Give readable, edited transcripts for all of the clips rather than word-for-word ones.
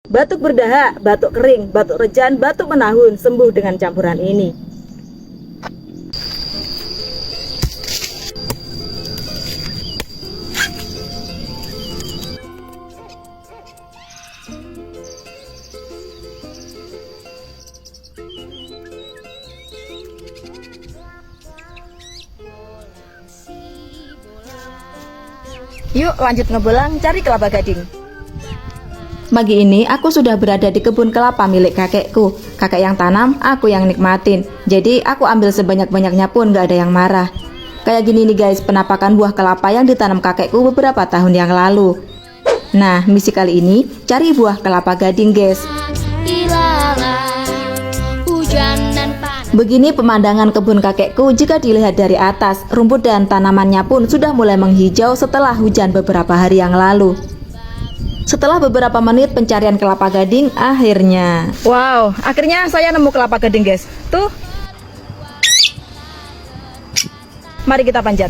batuk berdahak, batuk kering, batuk rejan, batuk menahun sembuh dengan campuran ini. Yuk lanjut ngebolang cari kelapa gading. Pagi ini aku sudah berada di kebun kelapa milik kakekku. Kakek yang tanam, aku yang nikmatin. Jadi aku ambil sebanyak-banyaknya pun gak ada yang marah. Kayak gini nih guys, penampakan buah kelapa yang ditanam kakekku beberapa tahun yang lalu. Nah, misi kali ini cari buah kelapa gading guys. Begini pemandangan kebun kakekku jika dilihat dari atas. Rumput dan tanamannya pun sudah mulai menghijau setelah hujan beberapa hari yang lalu. Setelah beberapa menit pencarian kelapa gading, akhirnya saya nemu kelapa gading guys. Tuh. Mari kita panjat.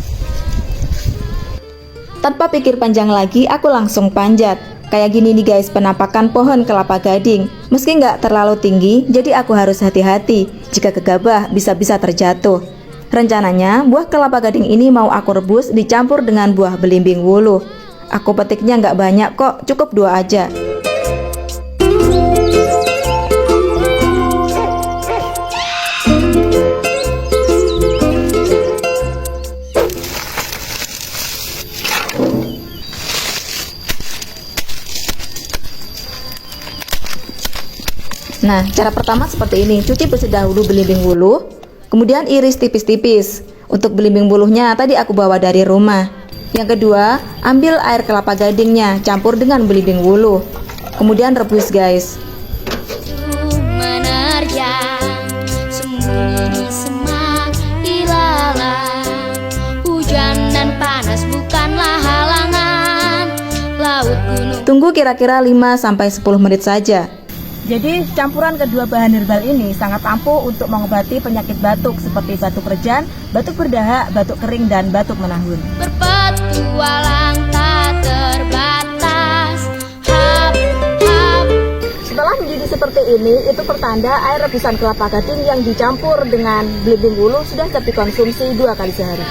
Tanpa pikir panjang lagi, aku langsung panjat. Kayak gini nih guys penampakan pohon kelapa gading. Meski nggak terlalu tinggi, jadi aku harus hati-hati. Jika gegabah bisa-bisa terjatuh. Rencananya buah kelapa gading ini mau aku rebus dicampur dengan buah belimbing wuluh. Aku petiknya nggak banyak kok, cukup 2 aja. Nah, cara pertama seperti ini. Cuci bersih dahulu belimbing wuluh, kemudian iris tipis-tipis. Untuk belimbing wuluhnya tadi aku bawa dari rumah. Yang kedua, ambil air kelapa gadingnya, campur dengan belimbing wuluh. Kemudian rebus guys. Tunggu kira-kira 5-10 menit saja. Jadi campuran kedua bahan herbal ini sangat ampuh untuk mengobati penyakit batuk seperti batuk rejan, batuk berdahak, batuk kering, dan batuk menahun. Berpetualang tak terbatas. Hap, hap. Setelah menjadi seperti ini, itu pertanda air rebusan kelapa gading yang dicampur dengan belimbing wuluh sudah siap dikonsumsi 2 kali sehari.